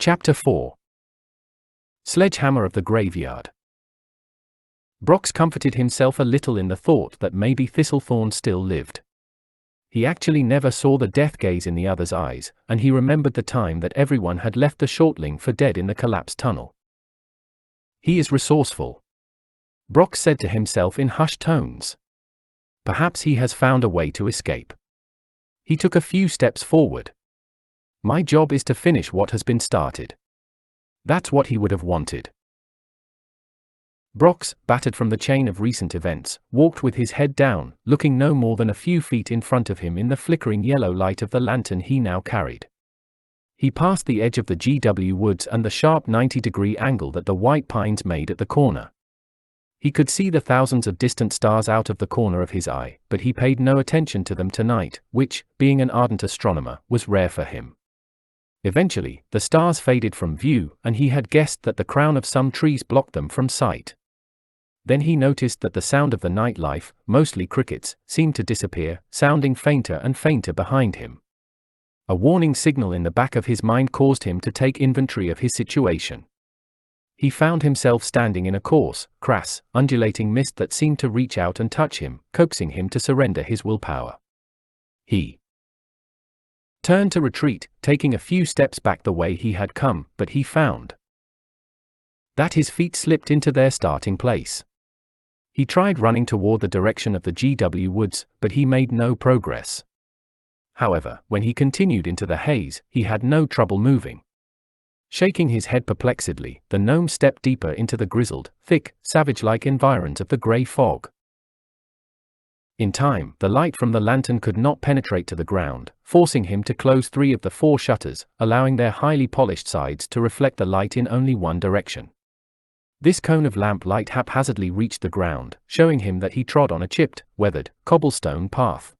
Chapter 4. Sledgehammer of the Graveyard. Brox comforted himself a little in the thought that maybe Thistlethorn still lived. He actually never saw the death gaze in the other's eyes, and he remembered the time that everyone had left the shortling for dead in the collapsed tunnel. He is resourceful, Brox said to himself in hushed tones. Perhaps he has found a way to escape. He took a few steps forward. My job is to finish what has been started. That's what he would have wanted. Brox, battered from the chain of recent events, walked with his head down, looking no more than a few feet in front of him in the flickering yellow light of the lantern he now carried. He passed the edge of the GW woods and the sharp 90-degree angle that the white pines made at the corner. He could see the thousands of distant stars out of the corner of his eye, but he paid no attention to them tonight, which, being an ardent astronomer, was rare for him. Eventually, the stars faded from view, and he had guessed that the crown of some trees blocked them from sight. Then he noticed that the sound of the nightlife, mostly crickets, seemed to disappear, sounding fainter and fainter behind him. A warning signal in the back of his mind caused him to take inventory of his situation. He found himself standing in a coarse, crass, undulating mist that seemed to reach out and touch him, coaxing him to surrender his willpower. He turned to retreat, taking a few steps back the way he had come, but he found that his feet slipped into their starting place. He tried running toward the direction of the GW woods, but he made no progress. However, when he continued into the haze, he had no trouble moving. Shaking his head perplexedly, the gnome stepped deeper into the grizzled, thick, savage-like environs of the grey fog. In time, the light from the lantern could not penetrate to the ground, forcing him to close 3 of the 4 shutters, allowing their highly polished sides to reflect the light in only one direction. This cone of lamp light haphazardly reached the ground, showing him that he trod on a chipped, weathered, cobblestone path.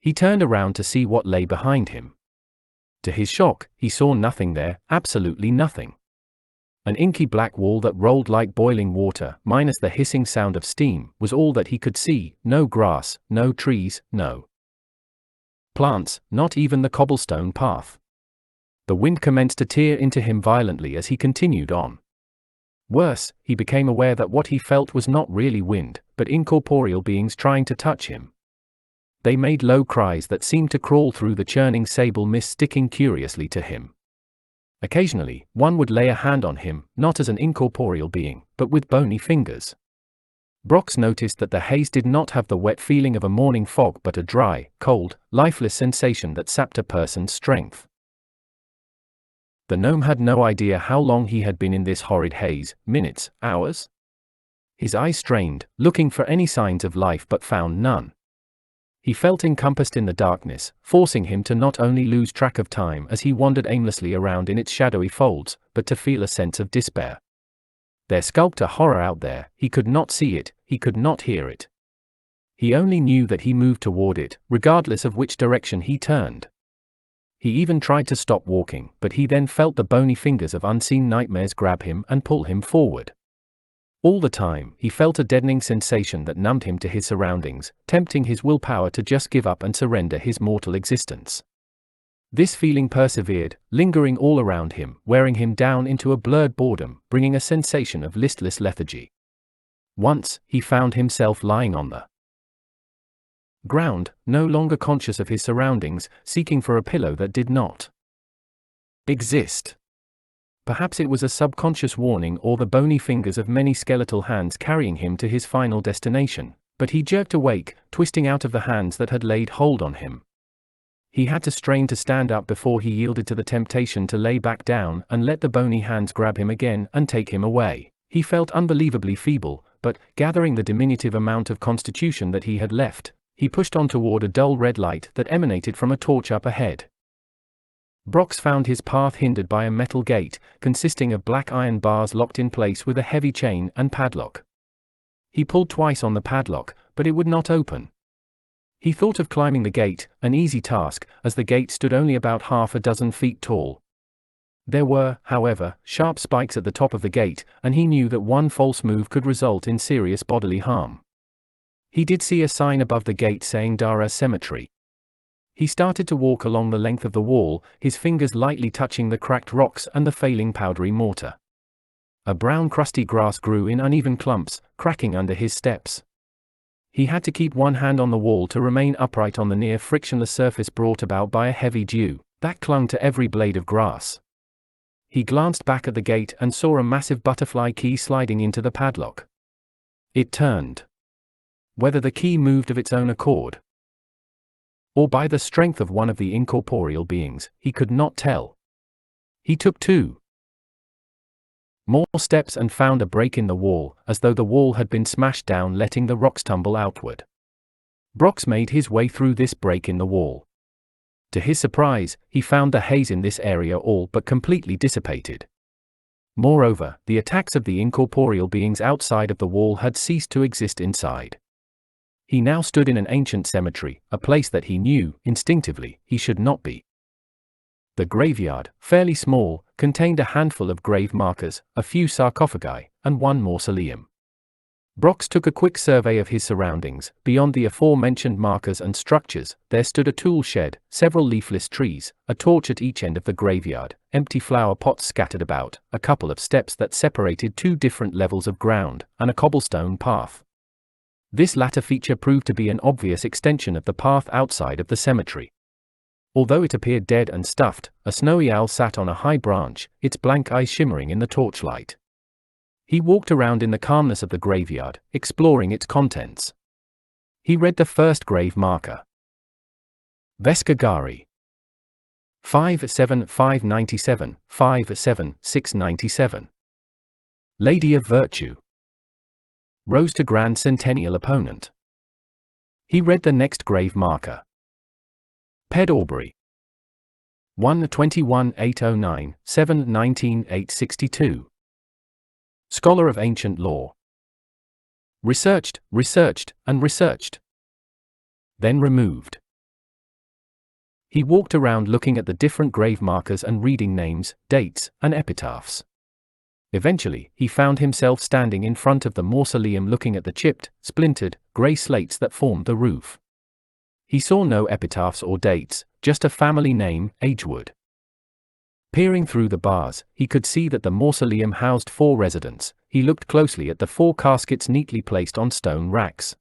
He turned around to see what lay behind him. To his shock, he saw nothing there, absolutely nothing. An inky black wall that rolled like boiling water, minus the hissing sound of steam, was all that he could see. No grass, no trees, no plants, not even the cobblestone path. The wind commenced to tear into him violently as he continued on. Worse, he became aware that what he felt was not really wind, but incorporeal beings trying to touch him. They made low cries that seemed to crawl through the churning sable mist, sticking curiously to him. Occasionally, one would lay a hand on him, not as an incorporeal being, but with bony fingers. Brox noticed that the haze did not have the wet feeling of a morning fog but a dry, cold, lifeless sensation that sapped a person's strength. The gnome had no idea how long he had been in this horrid haze, minutes, hours? His eyes strained, looking for any signs of life but found none. He felt encompassed in the darkness, forcing him to not only lose track of time as he wandered aimlessly around in its shadowy folds, but to feel a sense of despair. There skulked a horror out there. He could not see it, he could not hear it. He only knew that he moved toward it, regardless of which direction he turned. He even tried to stop walking, but he then felt the bony fingers of unseen nightmares grab him and pull him forward. All the time, he felt a deadening sensation that numbed him to his surroundings, tempting his willpower to just give up and surrender his mortal existence. This feeling persevered, lingering all around him, wearing him down into a blurred boredom, bringing a sensation of listless lethargy. Once, he found himself lying on the ground, no longer conscious of his surroundings, seeking for a pillow that did not exist. Perhaps it was a subconscious warning or the bony fingers of many skeletal hands carrying him to his final destination, but he jerked awake, twisting out of the hands that had laid hold on him. He had to strain to stand up before he yielded to the temptation to lay back down and let the bony hands grab him again and take him away. He felt unbelievably feeble, but, gathering the diminutive amount of constitution that he had left, he pushed on toward a dull red light that emanated from a torch up ahead. Brox found his path hindered by a metal gate, consisting of black iron bars locked in place with a heavy chain and padlock. He pulled twice on the padlock, but it would not open. He thought of climbing the gate, an easy task, as the gate stood only about half a dozen feet tall. There were, however, sharp spikes at the top of the gate, and he knew that one false move could result in serious bodily harm. He did see a sign above the gate saying Dara Cemetery. He started to walk along the length of the wall, his fingers lightly touching the cracked rocks and the failing powdery mortar. A brown crusty grass grew in uneven clumps, cracking under his steps. He had to keep one hand on the wall to remain upright on the near frictionless surface brought about by a heavy dew that clung to every blade of grass. He glanced back at the gate and saw a massive butterfly key sliding into the padlock. It turned. Whether the key moved of its own accord, or by the strength of one of the incorporeal beings, he could not tell. He took 2 more steps and found a break in the wall, as though the wall had been smashed down, letting the rocks tumble outward. Brox made his way through this break in the wall. To his surprise, he found the haze in this area all but completely dissipated. Moreover, the attacks of the incorporeal beings outside of the wall had ceased to exist inside. He now stood in an ancient cemetery, a place that he knew, instinctively, he should not be. The graveyard, fairly small, contained a handful of grave markers, a few sarcophagi, and one mausoleum. Brox took a quick survey of his surroundings. Beyond the aforementioned markers and structures, there stood a tool shed, several leafless trees, a torch at each end of the graveyard, empty flower pots scattered about, a couple of steps that separated 2 different levels of ground, and a cobblestone path. This latter feature proved to be an obvious extension of the path outside of the cemetery. Although it appeared dead and stuffed, a snowy owl sat on a high branch, its blank eyes shimmering in the torchlight. He walked around in the calmness of the graveyard, exploring its contents. He read the first grave marker. Veskagari. 57597, 57697. Lady of Virtue. Rose to Grand Centennial Opponent. He read the next grave marker. Ped Aubrey. 121-809, 719-862. Scholar of Ancient Law. Researched, and researched. Then removed. He walked around looking at the different grave markers and reading names, dates, and epitaphs. Eventually, he found himself standing in front of the mausoleum looking at the chipped, splintered, grey slates that formed the roof. He saw no epitaphs or dates, just a family name, Agewood. Peering through the bars, he could see that the mausoleum housed 4 residents. He looked closely at the 4 caskets neatly placed on stone racks.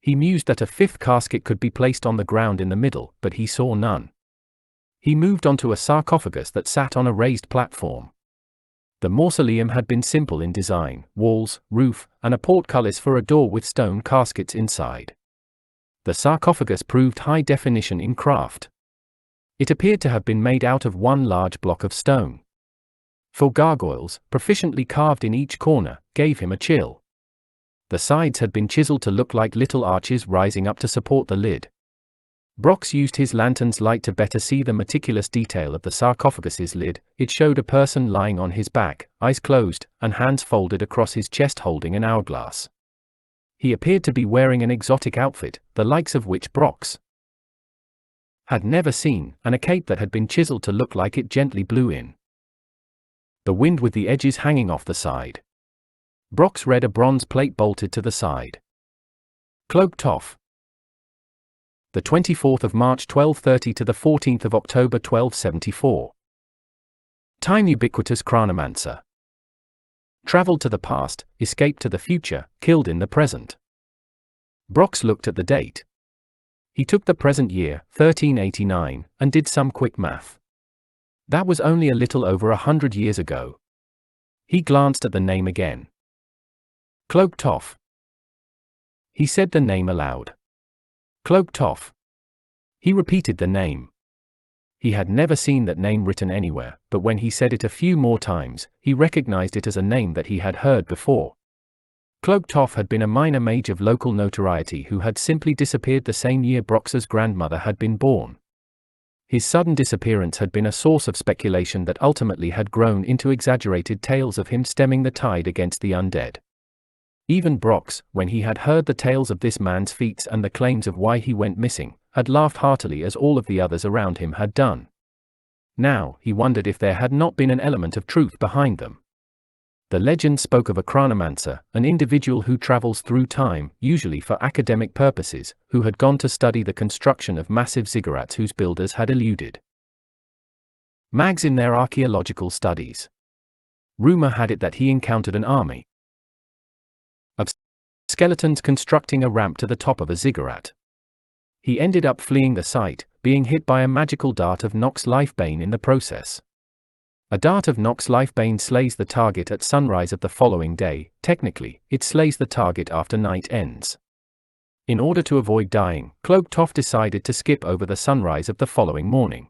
He mused that a 5th casket could be placed on the ground in the middle, but he saw none. He moved onto a sarcophagus that sat on a raised platform. The mausoleum had been simple in design: walls, roof, and a portcullis for a door with stone caskets inside. The sarcophagus proved high definition in craft. It appeared to have been made out of one large block of stone. 4 gargoyles, proficiently carved in each corner, gave him a chill. The sides had been chiseled to look like little arches rising up to support the lid. Brox used his lantern's light to better see the meticulous detail of the sarcophagus's lid. It showed a person lying on his back, eyes closed, and hands folded across his chest holding an hourglass. He appeared to be wearing an exotic outfit, the likes of which Brox had never seen, and a cape that had been chiseled to look like it gently blew in the wind with the edges hanging off the side. Brox read a bronze plate bolted to the side. Cloak Toff. The 24th of March 1230 to the 14th of October 1274. Time ubiquitous chronomancer. Traveled to the past, escaped to the future, killed in the present. Brox looked at the date. He took the present year, 1389, and did some quick math. That was only a little over 100 years ago. He glanced at the name again. Cloak Toff. He said the name aloud. Cloak Toff. He repeated the name. He had never seen that name written anywhere, but when he said it a few more times, he recognized it as a name that he had heard before. Cloak Toff had been a minor mage of local notoriety who had simply disappeared the same year Brox's grandmother had been born. His sudden disappearance had been a source of speculation that ultimately had grown into exaggerated tales of him stemming the tide against the undead. Even Brox, when he had heard the tales of this man's feats and the claims of why he went missing, had laughed heartily as all of the others around him had done. Now, he wondered if there had not been an element of truth behind them. The legend spoke of a chronomancer, an individual who travels through time, usually for academic purposes, who had gone to study the construction of massive ziggurats whose builders had eluded Mags in their archaeological studies. Rumor had it that he encountered an army of skeletons constructing a ramp to the top of a ziggurat. He ended up fleeing the site, being hit by a magical dart of Nox Lifebane in the process. A dart of Nox Lifebane slays the target at sunrise of the following day. Technically, it slays the target after night ends. In order to avoid dying, Cloak Toff decided to skip over the sunrise of the following morning.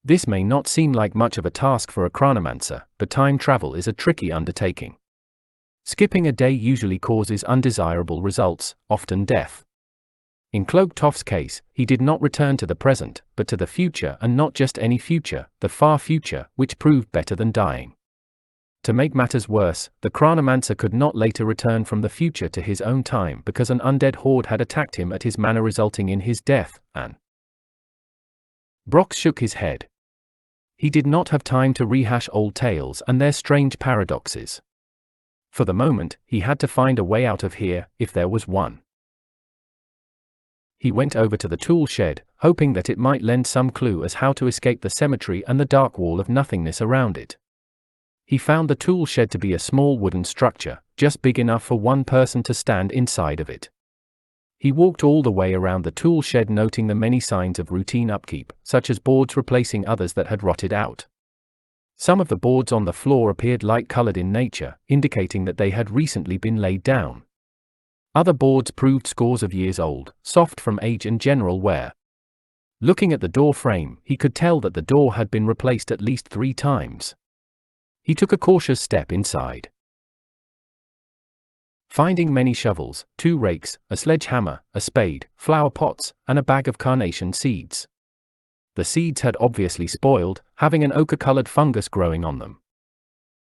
This may not seem like much of a task for a chronomancer, but time travel is a tricky undertaking. Skipping a day usually causes undesirable results, often death. In Cloak Toff's case, he did not return to the present, but to the future, and not just any future, the far future, which proved better than dying. To make matters worse, the chronomancer could not later return from the future to his own time because an undead horde had attacked him at his manor, resulting in his death. Brox shook his head. He did not have time to rehash old tales and their strange paradoxes. For the moment, he had to find a way out of here, if there was one. He went over to the tool shed, hoping that it might lend some clue as how to escape the cemetery and the dark wall of nothingness around it. He found the tool shed to be a small wooden structure, just big enough for one person to stand inside of it. He walked all the way around the tool shed, noting the many signs of routine upkeep, such as boards replacing others that had rotted out. Some of the boards on the floor appeared light-colored in nature, indicating that they had recently been laid down. Other boards proved scores of years old, soft from age and general wear. Looking at the door frame, he could tell that the door had been replaced at least 3 times. He took a cautious step inside. Finding many shovels, 2 rakes, a sledgehammer, a spade, flower pots, and a bag of carnation seeds. The seeds had obviously spoiled, having an ochre-colored fungus growing on them.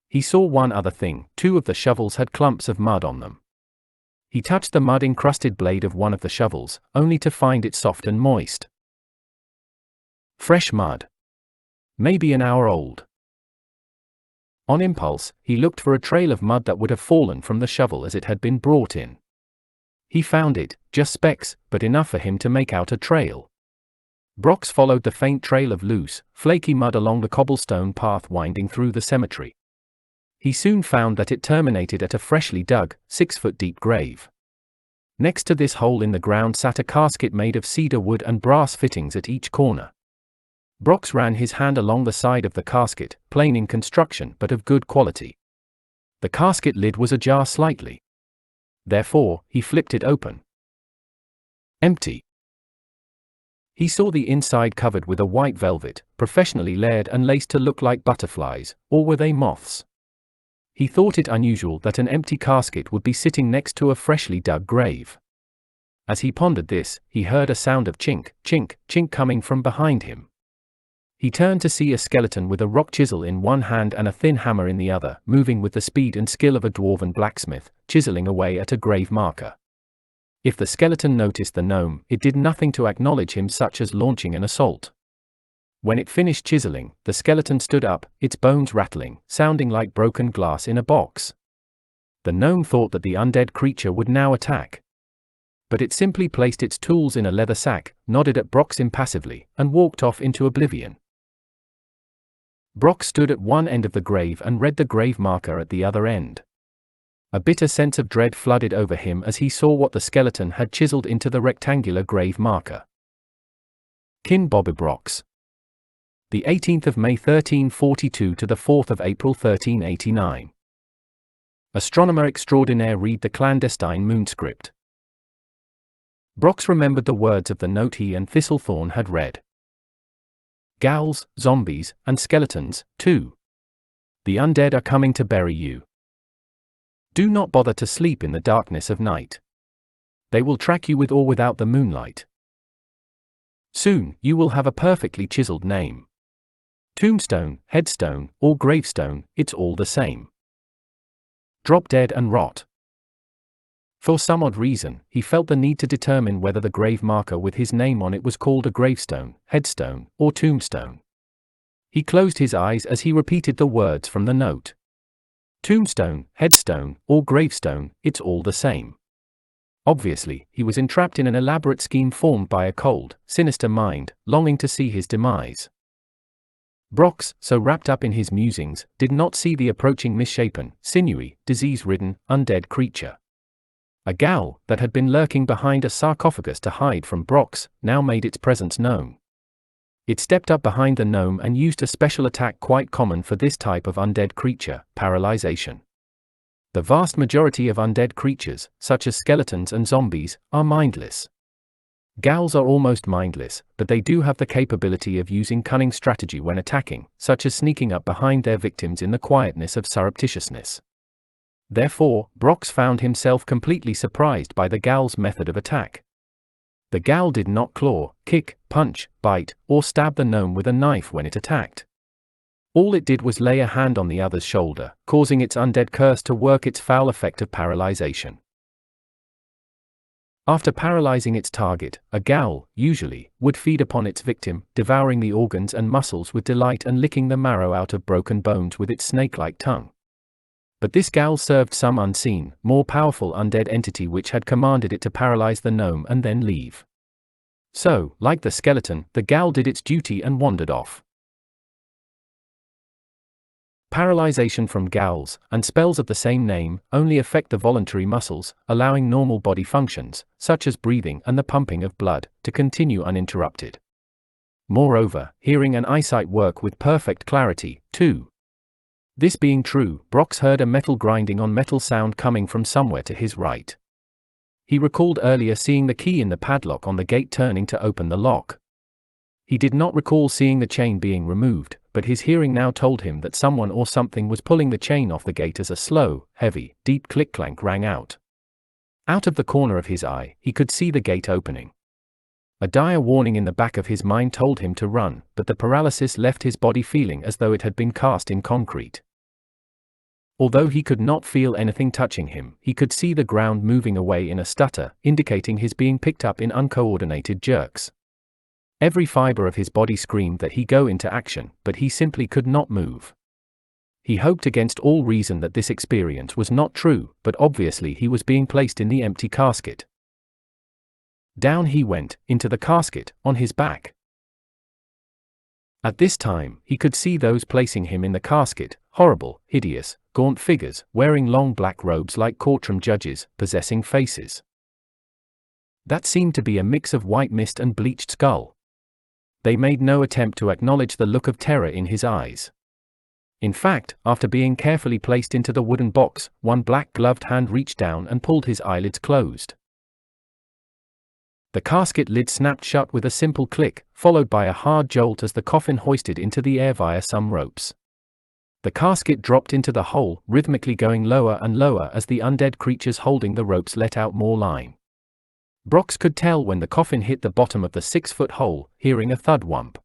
He saw one other thing: 2 of the shovels had clumps of mud on them. He touched the mud-encrusted blade of one of the shovels, only to find it soft and moist. Fresh mud. Maybe an hour old. On impulse, he looked for a trail of mud that would have fallen from the shovel as it had been brought in. He found it, just specks, but enough for him to make out a trail. Brox followed the faint trail of loose, flaky mud along the cobblestone path winding through the cemetery. He soon found that it terminated at a freshly dug, 6-foot-deep grave. Next to this hole in the ground sat a casket made of cedar wood and brass fittings at each corner. Brox ran his hand along the side of the casket, plain in construction but of good quality. The casket lid was ajar slightly. Therefore, he flipped it open. Empty. He saw the inside covered with a white velvet, professionally layered and laced to look like butterflies, or were they moths? He thought it unusual that an empty casket would be sitting next to a freshly dug grave. As he pondered this, he heard a sound of chink, chink, chink coming from behind him. He turned to see a skeleton with a rock chisel in one hand and a thin hammer in the other, moving with the speed and skill of a dwarven blacksmith, chiseling away at a grave marker. If the skeleton noticed the gnome, it did nothing to acknowledge him, such as launching an assault. When it finished chiseling, the skeleton stood up, its bones rattling, sounding like broken glass in a box. The gnome thought that the undead creature would now attack. But it simply placed its tools in a leather sack, nodded at Brox impassively, and walked off into oblivion. Brox stood at one end of the grave and read the grave marker at the other end. A bitter sense of dread flooded over him as he saw what the skeleton had chiseled into the rectangular grave marker. Kin Bobby Brox. The 18th of May 1342 to the 4th of April 1389. Astronomer extraordinaire, read the clandestine moonscript. Brox remembered the words of the note he and Thistlethorn had read. Ghouls, zombies, and skeletons, too. The undead are coming to bury you. Do not bother to sleep in the darkness of night. They will track you with or without the moonlight. Soon, you will have a perfectly chiseled name. Tombstone, headstone, or gravestone, it's all the same. Drop dead and rot. For some odd reason, he felt the need to determine whether the grave marker with his name on it was called a gravestone, headstone, or tombstone. He closed his eyes as he repeated the words from the note. Tombstone, headstone, or gravestone, it's all the same. Obviously, he was entrapped in an elaborate scheme formed by a cold, sinister mind, longing to see his demise. Brox, so wrapped up in his musings, did not see the approaching misshapen, sinewy, disease-ridden, undead creature. A ghoul, that had been lurking behind a sarcophagus to hide from Brox, now made its presence known. It stepped up behind the gnome and used a special attack quite common for this type of undead creature, paralyzation. The vast majority of undead creatures, such as skeletons and zombies, are mindless. Ghouls are almost mindless, but they do have the capability of using cunning strategy when attacking, such as sneaking up behind their victims in the quietness of surreptitiousness. Therefore, Brox found himself completely surprised by the ghouls' method of attack. The ghoul did not claw, kick, punch, bite, or stab the gnome with a knife when it attacked. All it did was lay a hand on the other's shoulder, causing its undead curse to work its foul effect of paralyzation. After paralyzing its target, a ghoul, usually, would feed upon its victim, devouring the organs and muscles with delight and licking the marrow out of broken bones with its snake-like tongue. But this ghoul served some unseen, more powerful undead entity which had commanded it to paralyze the gnome and then leave. So, like the skeleton, the ghoul did its duty and wandered off. Paralyzation from ghouls, and spells of the same name, only affect the voluntary muscles, allowing normal body functions, such as breathing and the pumping of blood, to continue uninterrupted. Moreover, hearing and eyesight work with perfect clarity, too. This being true, Brox heard a metal grinding on metal sound coming from somewhere to his right. He recalled earlier seeing the key in the padlock on the gate turning to open the lock. He did not recall seeing the chain being removed, but his hearing now told him that someone or something was pulling the chain off the gate as a slow, heavy, deep click-clank rang out. Out of the corner of his eye, he could see the gate opening. A dire warning in the back of his mind told him to run, but the paralysis left his body feeling as though it had been cast in concrete. Although he could not feel anything touching him, he could see the ground moving away in a stutter, indicating his being picked up in uncoordinated jerks. Every fiber of his body screamed that he go into action, but he simply could not move. He hoped against all reason that this experience was not true, but obviously he was being placed in the empty casket. Down he went, into the casket, on his back. At this time, he could see those placing him in the casket, horrible, hideous, gaunt figures, wearing long black robes like courtroom judges, possessing faces that seemed to be a mix of white mist and bleached skull. They made no attempt to acknowledge the look of terror in his eyes. In fact, after being carefully placed into the wooden box, one black-gloved hand reached down and pulled his eyelids closed. The casket lid snapped shut with a simple click, followed by a hard jolt as the coffin hoisted into the air via some ropes. The casket dropped into the hole, rhythmically going lower and lower as the undead creatures holding the ropes let out more line. Brox could tell when the coffin hit the bottom of the 6-foot hole, hearing a thud whump.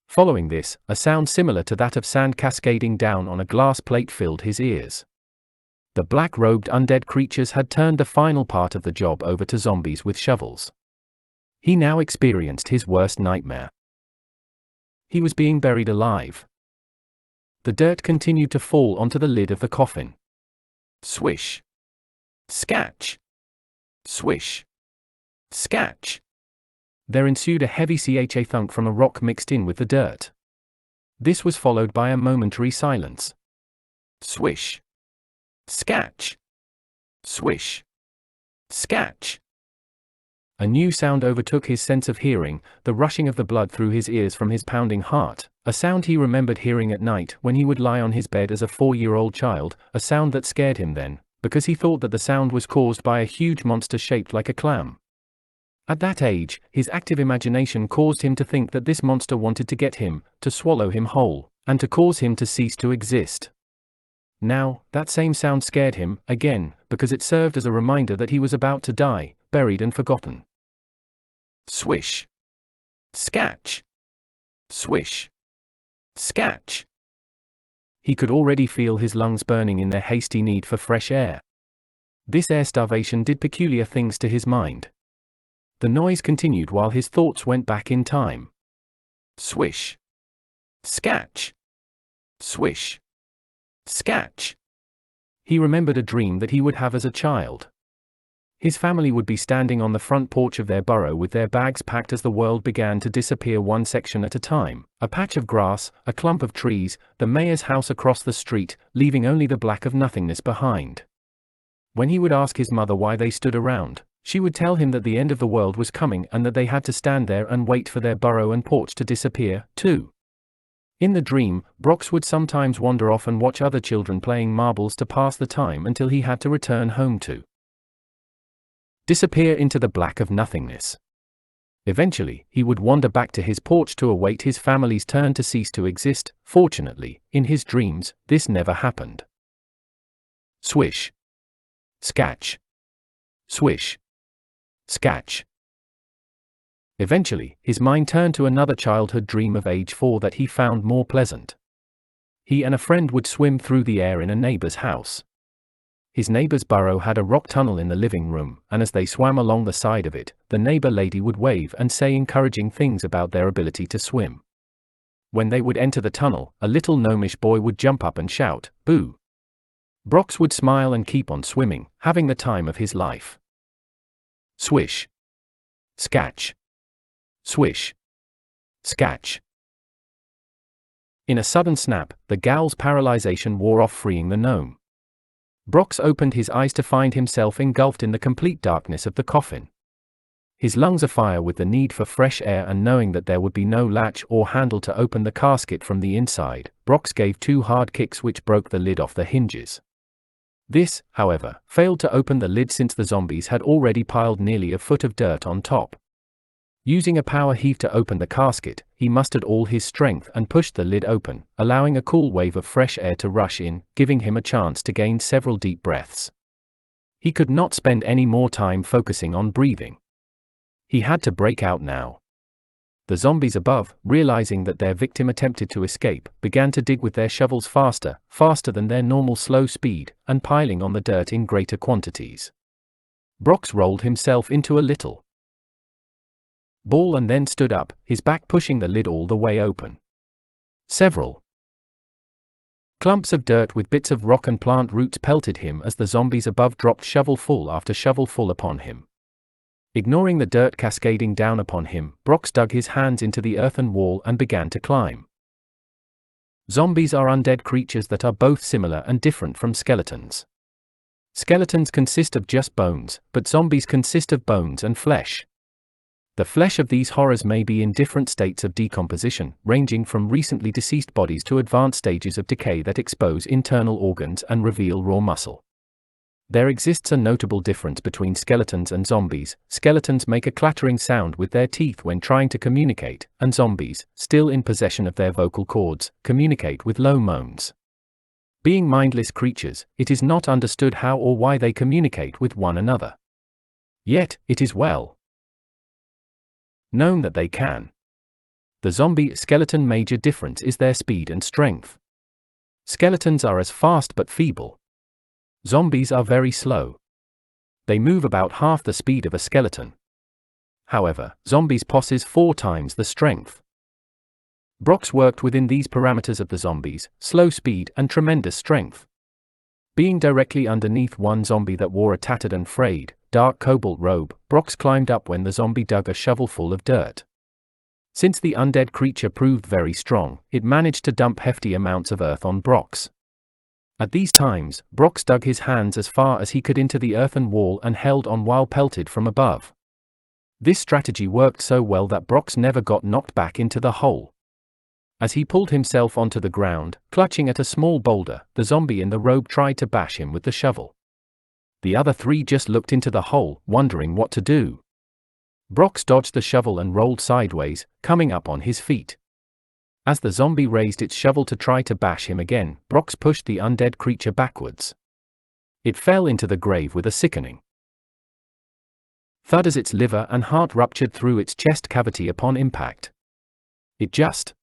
Following this, a sound similar to that of sand cascading down on a glass plate filled his ears. The black-robed undead creatures had turned the final part of the job over to zombies with shovels. He now experienced his worst nightmare. He was being buried alive. The dirt continued to fall onto the lid of the coffin. Swish. Scatch. Swish. Scatch. There ensued a heavy CHA thunk from a rock mixed in with the dirt. This was followed by a momentary silence. Swish. Scatch. Swish. Scatch. A new sound overtook his sense of hearing, the rushing of the blood through his ears from his pounding heart, a sound he remembered hearing at night when he would lie on his bed as a 4-year-old child, a sound that scared him then, because he thought that the sound was caused by a huge monster shaped like a clam. At that age, his active imagination caused him to think that this monster wanted to get him, to swallow him whole, and to cause him to cease to exist. Now, that same sound scared him, again, because it served as a reminder that he was about to die, buried and forgotten. Swish. Scatch. Swish. Scatch. He could already feel his lungs burning in their hasty need for fresh air. This air starvation did peculiar things to his mind. The noise continued while his thoughts went back in time. Swish. Scatch. Swish. Scatch. He remembered a dream that he would have as a child. His family would be standing on the front porch of their burrow with their bags packed as the world began to disappear one section at a time. A patch of grass, a clump of trees, the mayor's house across the street, leaving only the black of nothingness behind. When he would ask his mother why they stood around, she would tell him that the end of the world was coming and that they had to stand there and wait for their burrow and porch to disappear, too. In the dream, Brox would sometimes wander off and watch other children playing marbles to pass the time until he had to return home to disappear into the black of nothingness. Eventually, he would wander back to his porch to await his family's turn to cease to exist. Fortunately, in his dreams, this never happened. Swish. Scatch. Swish. Scatch. Eventually, his mind turned to another childhood dream of age 4 that he found more pleasant. He and a friend would swim through the air in a neighbor's house. His neighbor's burrow had a rock tunnel in the living room, and as they swam along the side of it, the neighbor lady would wave and say encouraging things about their ability to swim. When they would enter the tunnel, a little gnomish boy would jump up and shout, "Boo!" Brox would smile and keep on swimming, having the time of his life. Swish. Scatch. Swish. Scatch. In a sudden snap, the gal's paralyzation wore off, freeing the gnome. Brox opened his eyes to find himself engulfed in the complete darkness of the coffin. His lungs afire with the need for fresh air, and knowing that there would be no latch or handle to open the casket from the inside, Brox gave 2 hard kicks which broke the lid off the hinges. This, however, failed to open the lid since the zombies had already piled nearly a foot of dirt on top. Using a power heave to open the casket, he mustered all his strength and pushed the lid open, allowing a cool wave of fresh air to rush in, giving him a chance to gain several deep breaths. He could not spend any more time focusing on breathing. He had to break out now. The zombies above, realizing that their victim attempted to escape, began to dig with their shovels faster than their normal slow speed, and piling on the dirt in greater quantities. Brox rolled himself into a little ball and then stood up, his back pushing the lid all the way open. Several clumps of dirt with bits of rock and plant roots pelted him as the zombies above dropped shovelful after shovelful upon him. Ignoring the dirt cascading down upon him, Brox dug his hands into the earthen wall and began to climb. Zombies are undead creatures that are both similar and different from skeletons. Skeletons consist of just bones, but zombies consist of bones and flesh. The flesh of these horrors may be in different states of decomposition, ranging from recently deceased bodies to advanced stages of decay that expose internal organs and reveal raw muscle. There exists a notable difference between skeletons and zombies. Skeletons make a clattering sound with their teeth when trying to communicate, and zombies, still in possession of their vocal cords, communicate with low moans. Being mindless creatures, it is not understood how or why they communicate with one another. Yet, it is well known that they can. The zombie-skeleton major difference is their speed and strength. Skeletons are as fast but feeble. Zombies are very slow. They move about half the speed of a skeleton. However, zombies possess 4 times the strength. Brox worked within these parameters of the zombies, slow speed and tremendous strength. Being directly underneath one zombie that wore a tattered and frayed, dark cobalt robe, Brox climbed up when the zombie dug a shovelful of dirt. Since the undead creature proved very strong, it managed to dump hefty amounts of earth on Brox. At these times, Brox dug his hands as far as he could into the earthen wall and held on while pelted from above. This strategy worked so well that Brox never got knocked back into the hole. As he pulled himself onto the ground, clutching at a small boulder, the zombie in the robe tried to bash him with the shovel. The other 3 just looked into the hole, wondering what to do. Brox dodged the shovel and rolled sideways, coming up on his feet. As the zombie raised its shovel to try to bash him again, Brox pushed the undead creature backwards. It fell into the grave with a sickening thud as its liver and heart ruptured through its chest cavity upon impact. It just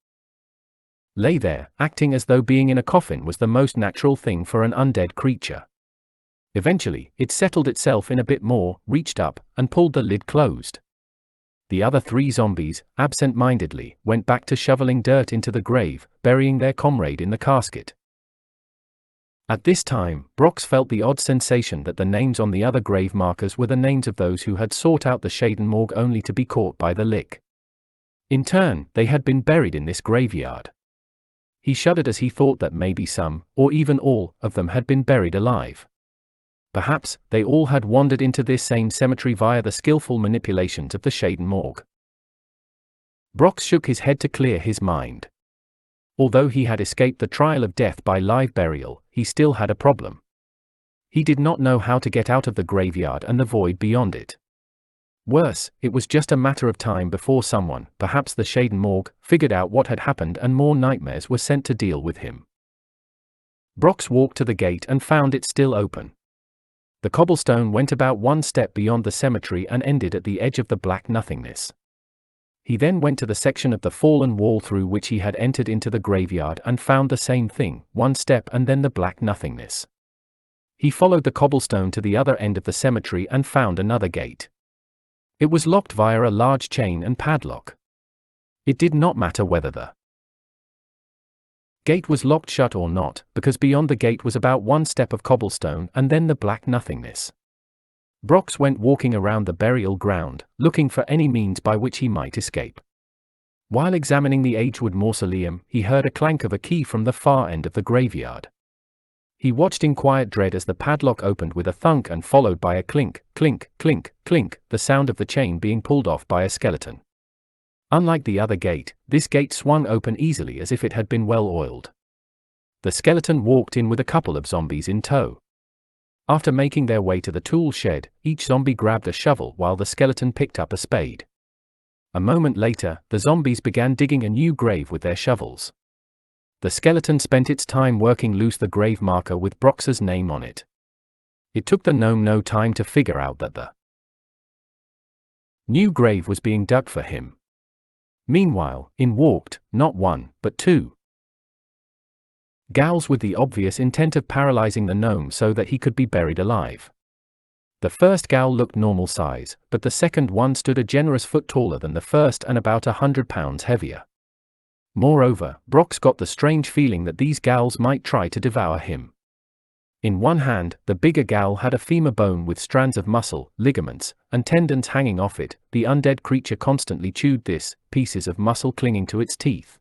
lay there, acting as though being in a coffin was the most natural thing for an undead creature. Eventually, it settled itself in a bit more, reached up, and pulled the lid closed. The other 3 zombies, absent-mindedly, went back to shoveling dirt into the grave, burying their comrade in the casket. At this time, Brox felt the odd sensation that the names on the other grave markers were the names of those who had sought out the Shaden morgue only to be caught by the lick. In turn, they had been buried in this graveyard. He shuddered as he thought that maybe some, or even all, of them had been buried alive. Perhaps, they all had wandered into this same cemetery via the skillful manipulations of the Shaden morgue. Brox shook his head to clear his mind. Although he had escaped the trial of death by live burial, he still had a problem. He did not know how to get out of the graveyard and the void beyond it. Worse, it was just a matter of time before someone, perhaps the Shaden morgue, figured out what had happened and more nightmares were sent to deal with him. Brox walked to the gate and found it still open. The cobblestone went about one step beyond the cemetery and ended at the edge of the black nothingness. He then went to the section of the fallen wall through which he had entered into the graveyard and found the same thing, one step and then the black nothingness. He followed the cobblestone to the other end of the cemetery and found another gate. It was locked via a large chain and padlock. It did not matter whether the gate was locked shut or not, because beyond the gate was about one step of cobblestone and then the black nothingness. Brox went walking around the burial ground, looking for any means by which he might escape. While examining the Agewood mausoleum, he heard a clank of a key from the far end of the graveyard. He watched in quiet dread as the padlock opened with a thunk and followed by a clink, clink, clink, clink, the sound of the chain being pulled off by a skeleton. Unlike the other gate, this gate swung open easily as if it had been well oiled. The skeleton walked in with a couple of zombies in tow. After making their way to the tool shed, each zombie grabbed a shovel while the skeleton picked up a spade. A moment later, the zombies began digging a new grave with their shovels. The skeleton spent its time working loose the grave marker with Brox's name on it. It took the gnome no time to figure out that the new grave was being dug for him. Meanwhile, in walked, not one, but two ghouls with the obvious intent of paralyzing the gnome so that he could be buried alive. The first ghoul looked normal size, but the second one stood a generous foot taller than the first and about 100 pounds heavier. Moreover, Brox got the strange feeling that these ghouls might try to devour him. In one hand, the bigger ghoul had a femur bone with strands of muscle, ligaments, and tendons hanging off it. The undead creature constantly chewed this, pieces of muscle clinging to its teeth.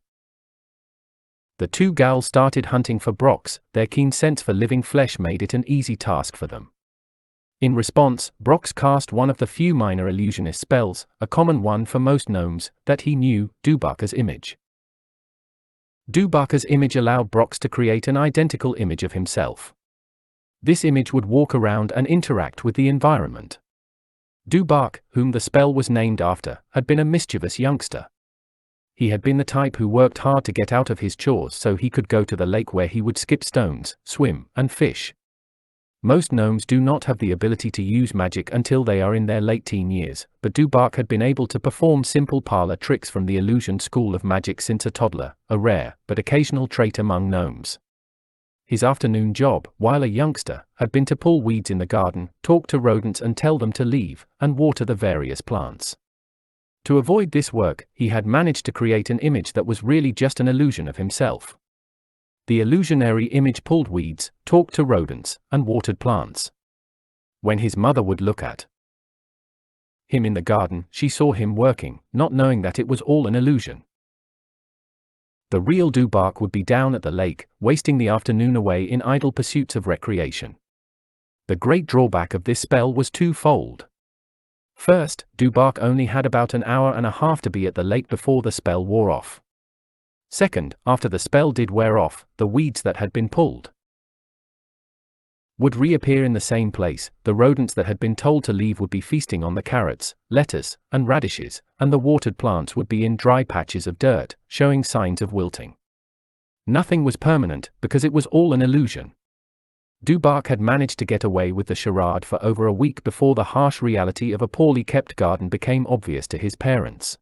The two ghouls started hunting for Brox. Their keen sense for living flesh made it an easy task for them. In response, Brox cast one of the few minor illusionist spells, a common one for most gnomes, that he knew, Dubaka's image. Dubaka's image allowed Brox to create an identical image of himself. This image would walk around and interact with the environment. Dubak, whom the spell was named after, had been a mischievous youngster. He had been the type who worked hard to get out of his chores so he could go to the lake where he would skip stones, swim, and fish. Most gnomes do not have the ability to use magic until they are in their late teen years, but Dubak had been able to perform simple parlor tricks from the illusion school of magic since a toddler, a rare, but occasional trait among gnomes. His afternoon job, while a youngster, had been to pull weeds in the garden, talk to rodents and tell them to leave, and water the various plants. To avoid this work, he had managed to create an image that was really just an illusion of himself. The illusionary image pulled weeds, talked to rodents, and watered plants. When his mother would look at him in the garden, she saw him working, not knowing that it was all an illusion. The real Dubak would be down at the lake, wasting the afternoon away in idle pursuits of recreation. The great drawback of this spell was twofold. First, Dubak only had about an hour and a half to be at the lake before the spell wore off. Second, after the spell did wear off, the weeds that had been pulled would reappear in the same place. The rodents that had been told to leave would be feasting on the carrots, lettuce, and radishes, and the watered plants would be in dry patches of dirt, showing signs of wilting. Nothing was permanent, because it was all an illusion. Dubak had managed to get away with the charade for over a week before the harsh reality of a poorly kept garden became obvious to his parents.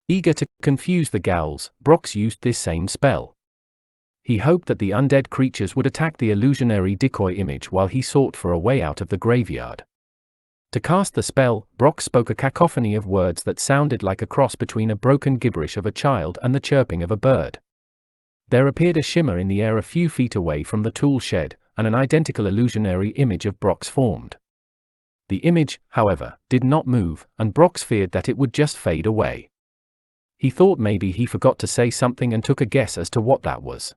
Eager to confuse the ghouls, Brox used this same spell. He hoped that the undead creatures would attack the illusionary decoy image while he sought for a way out of the graveyard. To cast the spell, Brox spoke a cacophony of words that sounded like a cross between a broken gibberish of a child and the chirping of a bird. There appeared a shimmer in the air a few feet away from the tool shed, and an identical illusionary image of Brox formed. The image, however, did not move, and Brox feared that it would just fade away. He thought maybe he forgot to say something and took a guess as to what that was.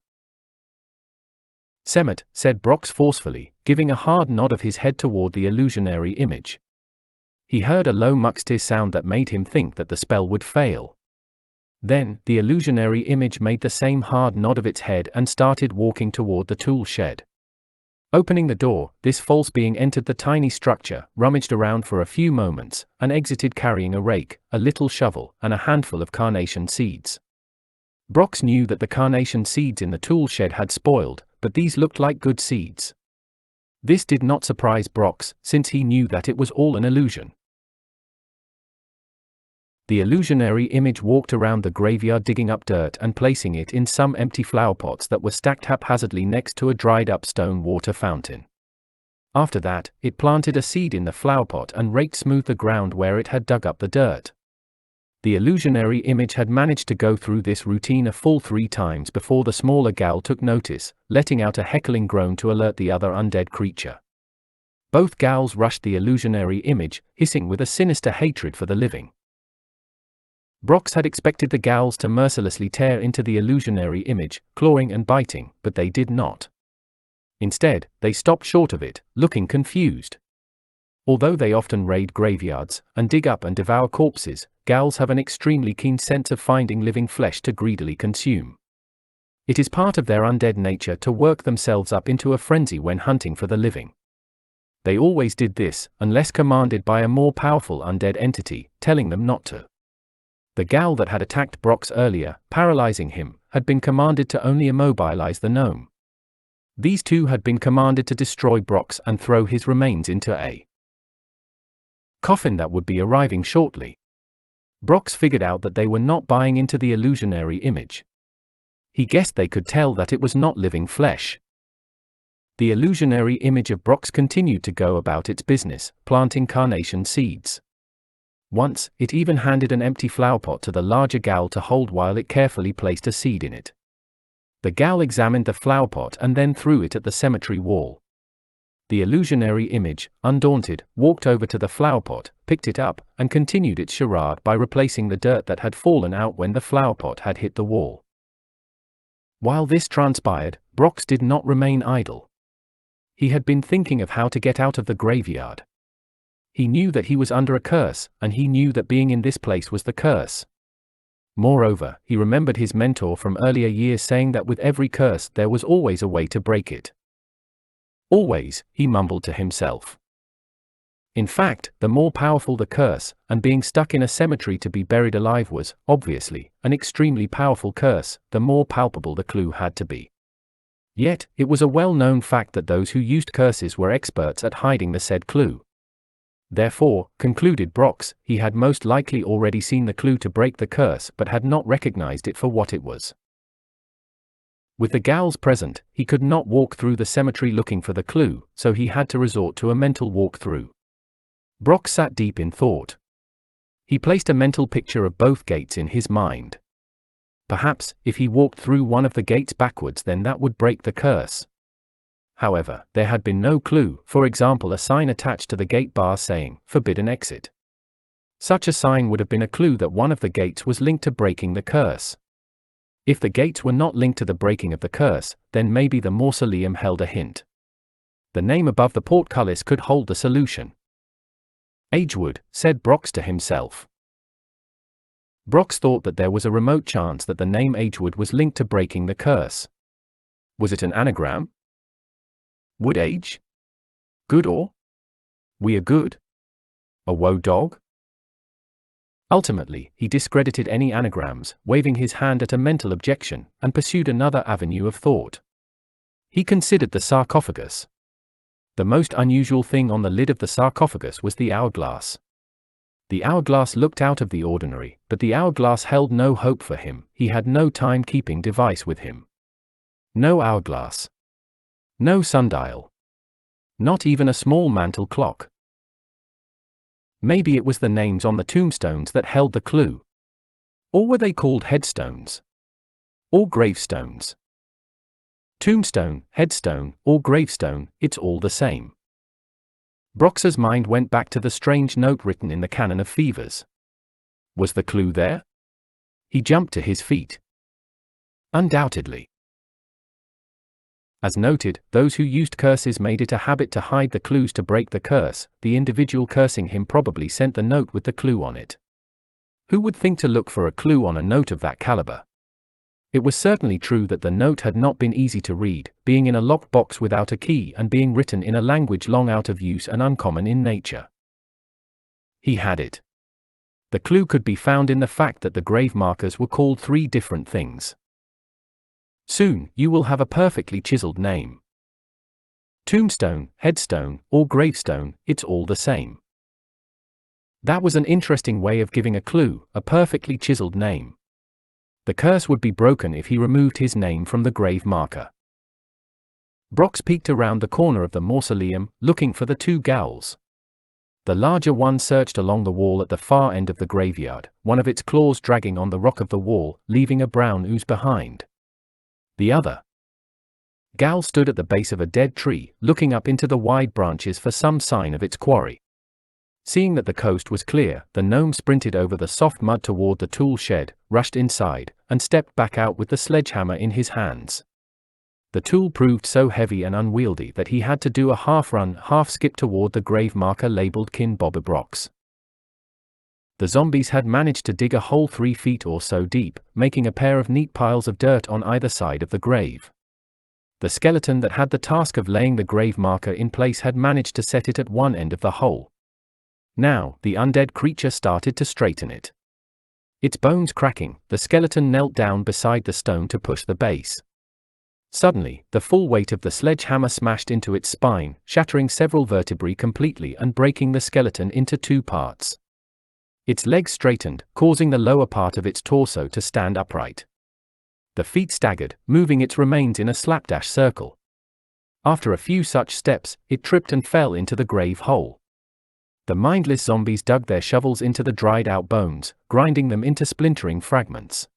"Semet," said Brox forcefully, giving a hard nod of his head toward the illusionary image. He heard a low muxty sound that made him think that the spell would fail. Then, the illusionary image made the same hard nod of its head and started walking toward the tool shed. Opening the door, this false being entered the tiny structure, rummaged around for a few moments, and exited carrying a rake, a little shovel, and a handful of carnation seeds. Brox knew that the carnation seeds in the tool shed had spoiled, but these looked like good seeds. This did not surprise Brox, since he knew that it was all an illusion. The illusionary image walked around the graveyard, digging up dirt and placing it in some empty flower pots that were stacked haphazardly next to a dried-up stone water fountain. After that, it planted a seed in the flower pot and raked smooth the ground where it had dug up the dirt. The illusionary image had managed to go through this routine a full 3 times before the smaller gal took notice, letting out a heckling groan to alert the other undead creature. Both gals rushed the illusionary image, hissing with a sinister hatred for the living. Brox had expected the gals to mercilessly tear into the illusionary image, clawing and biting, but they did not. Instead, they stopped short of it, looking confused. Although they often raid graveyards and dig up and devour corpses, gals have an extremely keen sense of finding living flesh to greedily consume. It is part of their undead nature to work themselves up into a frenzy when hunting for the living. They always did this, unless commanded by a more powerful undead entity, telling them not to. The gal that had attacked Brox earlier, paralyzing him, had been commanded to only immobilize the gnome. These two had been commanded to destroy Brox and throw his remains into a coffin that would be arriving shortly. Brox figured out that they were not buying into the illusionary image. He guessed they could tell that it was not living flesh. The illusionary image of Brox continued to go about its business, planting carnation seeds. Once, it even handed an empty flower pot to the larger gal to hold while it carefully placed a seed in it. The gal examined the flower pot and then threw it at the cemetery wall. The illusionary image, undaunted, walked over to the flower pot, picked it up, and continued its charade by replacing the dirt that had fallen out when the flower pot had hit the wall. While this transpired, Brox did not remain idle. He had been thinking of how to get out of the graveyard. He knew that he was under a curse, and he knew that being in this place was the curse. Moreover, he remembered his mentor from earlier years saying that with every curse there was always a way to break it. Always, he mumbled to himself. In fact, the more powerful the curse, and being stuck in a cemetery to be buried alive was, obviously, an extremely powerful curse, the more palpable the clue had to be. Yet, it was a well-known fact that those who used curses were experts at hiding the said clue. Therefore, concluded Brox, he had most likely already seen the clue to break the curse but had not recognized it for what it was. With the gals present, he could not walk through the cemetery looking for the clue, so he had to resort to a mental walkthrough. Brox sat deep in thought. He placed a mental picture of both gates in his mind. Perhaps, if he walked through one of the gates backwards, then that would break the curse. However, there had been no clue, for example a sign attached to the gate bar saying, "Forbidden exit." Such a sign would have been a clue that one of the gates was linked to breaking the curse. If the gates were not linked to the breaking of the curse, then maybe the mausoleum held a hint. The name above the portcullis could hold the solution. "Agewood," said Brox to himself. Brox thought that there was a remote chance that the name Agewood was linked to breaking the curse. Was it an anagram? Wood age? Good or? We are good? A woe dog? Ultimately, he discredited any anagrams, waving his hand at a mental objection, and pursued another avenue of thought. He considered the sarcophagus. The most unusual thing on the lid of the sarcophagus was the hourglass. The hourglass looked out of the ordinary, but the hourglass held no hope for him. He had no timekeeping device with him. No hourglass. No sundial. Not even a small mantel clock. Maybe it was the names on the tombstones that held the clue. Or were they called headstones? Or gravestones? Tombstone, headstone, or gravestone, it's all the same. Brox's mind went back to the strange note written in the Canon of Fevers. Was the clue there? He jumped to his feet. Undoubtedly. As noted, those who used curses made it a habit to hide the clues to break the curse. The individual cursing him probably sent the note with the clue on it. Who would think to look for a clue on a note of that caliber? It was certainly true that the note had not been easy to read, being in a locked box without a key and being written in a language long out of use and uncommon in nature. He had it. The clue could be found in the fact that the grave markers were called 3 different things. Soon, you will have a perfectly chiseled name. Tombstone, headstone, or gravestone, it's all the same. That was an interesting way of giving a clue, a perfectly chiseled name. The curse would be broken if he removed his name from the grave marker. Brox peeked around the corner of the mausoleum, looking for the 2 ghouls. The larger one searched along the wall at the far end of the graveyard, one of its claws dragging on the rock of the wall, leaving a brown ooze behind. The other ghoul stood at the base of a dead tree, looking up into the wide branches for some sign of its quarry. Seeing that the coast was clear, the gnome sprinted over the soft mud toward the tool shed, rushed inside, and stepped back out with the sledgehammer in his hands. The tool proved so heavy and unwieldy that he had to do a half-run, half-skip toward the grave marker labeled Kin Bobber Brox. The zombies had managed to dig a hole 3 feet or so deep, making a pair of neat piles of dirt on either side of the grave. The skeleton that had the task of laying the grave marker in place had managed to set it at one end of the hole. Now, the undead creature started to straighten it. Its bones cracking, the skeleton knelt down beside the stone to push the base. Suddenly, the full weight of the sledgehammer smashed into its spine, shattering several vertebrae completely and breaking the skeleton into 2 parts. Its legs straightened, causing the lower part of its torso to stand upright. The feet staggered, moving its remains in a slapdash circle. After a few such steps, it tripped and fell into the grave hole. The mindless zombies dug their shovels into the dried-out bones, grinding them into splintering fragments.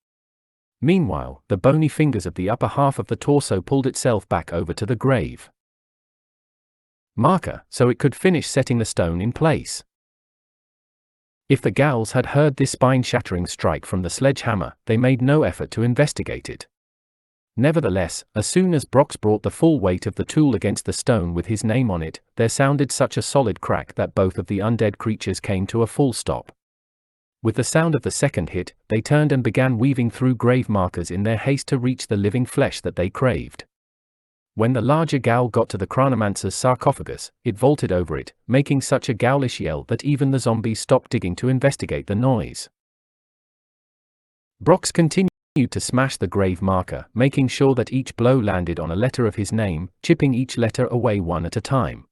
Meanwhile, the bony fingers of the upper half of the torso pulled itself back over to the grave marker, so it could finish setting the stone in place. If the ghouls had heard this spine-shattering strike from the sledgehammer, they made no effort to investigate it. Nevertheless, as soon as Brox brought the full weight of the tool against the stone with his name on it, there sounded such a solid crack that both of the undead creatures came to a full stop. With the sound of the second hit, they turned and began weaving through grave markers in their haste to reach the living flesh that they craved. When the larger ghoul got to the chronomancer's sarcophagus, it vaulted over it, making such a ghoulish yell that even the zombies stopped digging to investigate the noise. Brox continued to smash the grave marker, making sure that each blow landed on a letter of his name, chipping each letter away one at a time.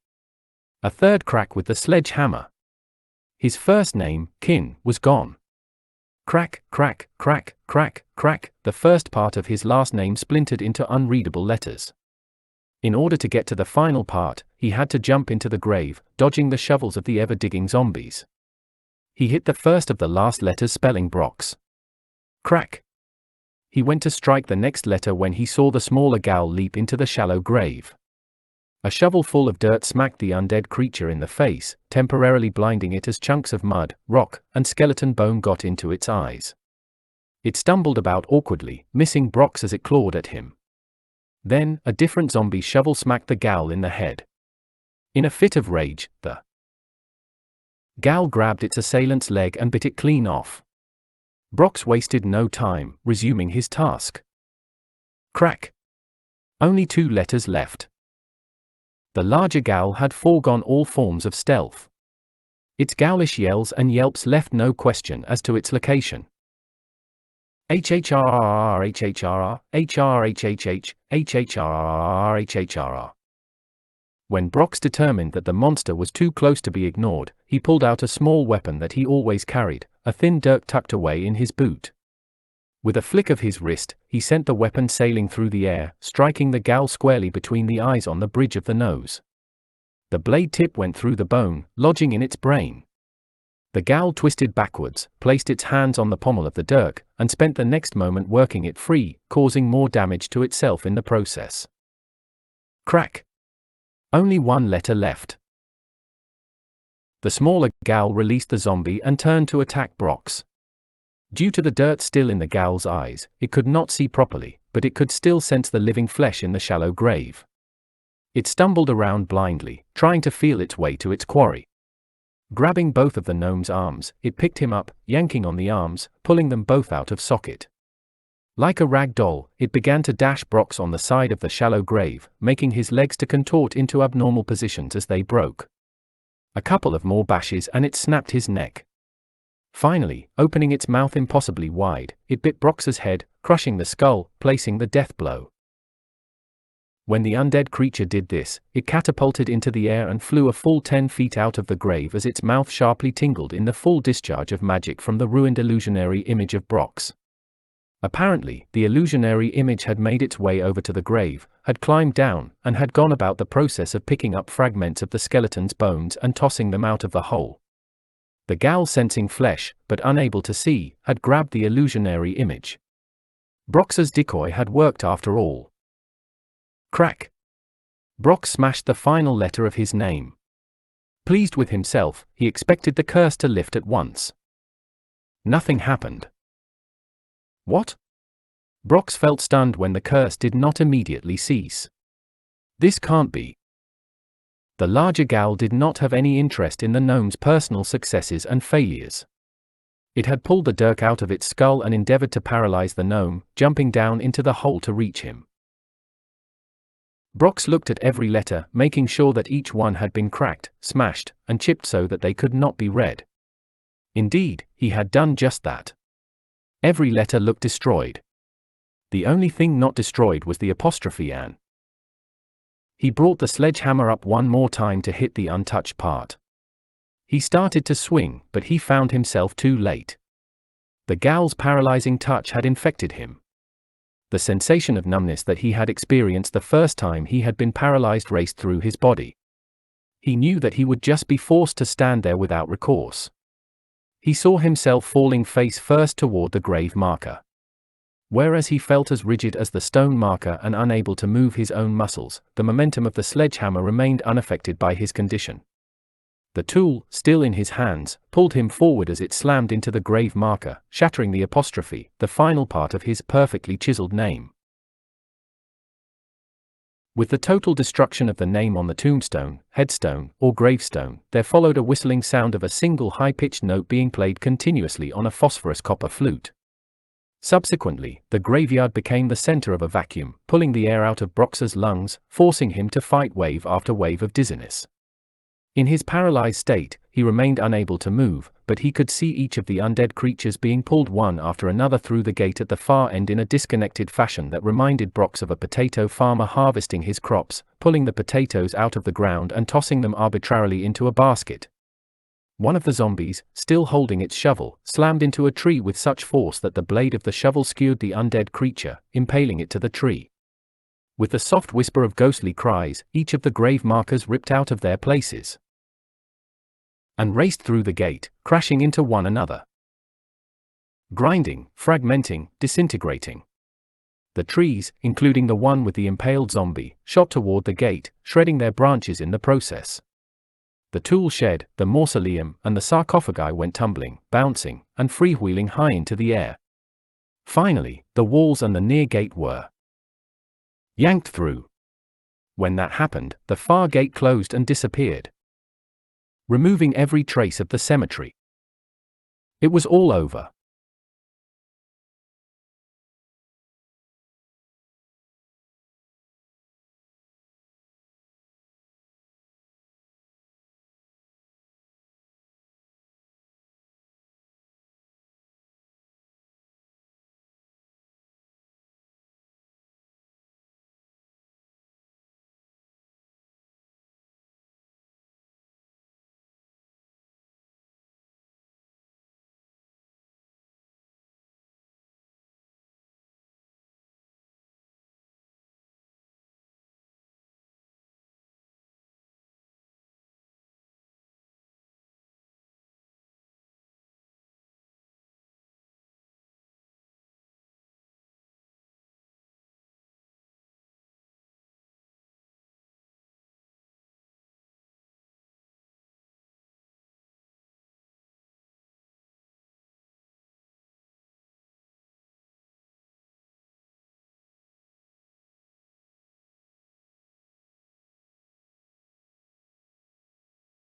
A third crack with the sledgehammer. His first name, Kin, was gone. Crack, crack, crack, crack, crack, the first part of his last name splintered into unreadable letters. In order to get to the final part, he had to jump into the grave, dodging the shovels of the ever-digging zombies. He hit the first of the last letters spelling Brox. Crack. He went to strike the next letter when he saw the smaller ghoul leap into the shallow grave. A shovel full of dirt smacked the undead creature in the face, temporarily blinding it as chunks of mud, rock, and skeleton bone got into its eyes. It stumbled about awkwardly, missing Brox as it clawed at him. Then, a different zombie shovel smacked the ghoul in the head. In a fit of rage, the ghoul grabbed its assailant's leg and bit it clean off. Brox wasted no time, resuming his task. Crack. Only 2 letters left. The larger ghoul had foregone all forms of stealth. Its ghoulish yells and yelps left no question as to its location. HHRR HHRR HRHHH HHRR HHRR. When Brox determined that the monster was too close to be ignored, he pulled out a small weapon that he always carried, a thin dirk tucked away in his boot. With a flick of his wrist, he sent the weapon sailing through the air, striking the ghoul squarely between the eyes on the bridge of the nose. The blade tip went through the bone, lodging in its brain. The ghoul twisted backwards, placed its hands on the pommel of the dirk, and spent the next moment working it free, causing more damage to itself in the process. Crack! Only one letter left. The smaller gal released the zombie and turned to attack Brox. Due to the dirt still in the gal's eyes, it could not see properly, but it could still sense the living flesh in the shallow grave. It stumbled around blindly, trying to feel its way to its quarry. Grabbing both of the gnome's arms, it picked him up, yanking on the arms, pulling them both out of socket. Like a rag doll, it began to dash Brox on the side of the shallow grave, making his legs to contort into abnormal positions as they broke. A couple of more bashes and it snapped his neck. Finally, opening its mouth impossibly wide, it bit Brox's head, crushing the skull, placing the death blow. When the undead creature did this, it catapulted into the air and flew a full 10 feet out of the grave as its mouth sharply tingled in the full discharge of magic from the ruined illusionary image of Brox. Apparently, the illusionary image had made its way over to the grave, had climbed down, and had gone about the process of picking up fragments of the skeleton's bones and tossing them out of the hole. The gal, sensing flesh, but unable to see, had grabbed the illusionary image. Brox's decoy had worked after all. Crack! Brox smashed the final letter of his name. Pleased with himself, he expected the curse to lift at once. Nothing happened. What? Brox felt stunned when the curse did not immediately cease. This can't be. The larger gal did not have any interest in the gnome's personal successes and failures. It had pulled the dirk out of its skull and endeavored to paralyze the gnome, jumping down into the hole to reach him. Brox looked at every letter, making sure that each one had been cracked, smashed, and chipped so that they could not be read. Indeed, he had done just that. Every letter looked destroyed. The only thing not destroyed was the apostrophe "an." He brought the sledgehammer up one more time to hit the untouched part. He started to swing, but he found himself too late. The gal's paralyzing touch had infected him. The sensation of numbness that he had experienced the first time he had been paralyzed raced through his body. He knew that he would just be forced to stand there without recourse. He saw himself falling face first toward the grave marker. Whereas he felt as rigid as the stone marker and unable to move his own muscles, the momentum of the sledgehammer remained unaffected by his condition. The tool, still in his hands, pulled him forward as it slammed into the grave marker, shattering the apostrophe, the final part of his perfectly chiseled name. With the total destruction of the name on the tombstone, headstone, or gravestone, there followed a whistling sound of a single high-pitched note being played continuously on a phosphorus copper flute. Subsequently, the graveyard became the center of a vacuum, pulling the air out of Brox's lungs, forcing him to fight wave after wave of dizziness. In his paralyzed state, he remained unable to move, but he could see each of the undead creatures being pulled one after another through the gate at the far end in a disconnected fashion that reminded Brox of a potato farmer harvesting his crops, pulling the potatoes out of the ground and tossing them arbitrarily into a basket. One of the zombies, still holding its shovel, slammed into a tree with such force that the blade of the shovel skewered the undead creature, impaling it to the tree. With the soft whisper of ghostly cries, each of the grave markers ripped out of their places and raced through the gate, crashing into one another. Grinding, fragmenting, disintegrating. The trees, including the one with the impaled zombie, shot toward the gate, shredding their branches in the process. The tool shed, the mausoleum, and the sarcophagi went tumbling, bouncing, and freewheeling high into the air. Finally, the walls and the near gate were yanked through. When that happened, the far gate closed and disappeared, removing every trace of the cemetery. It was all over.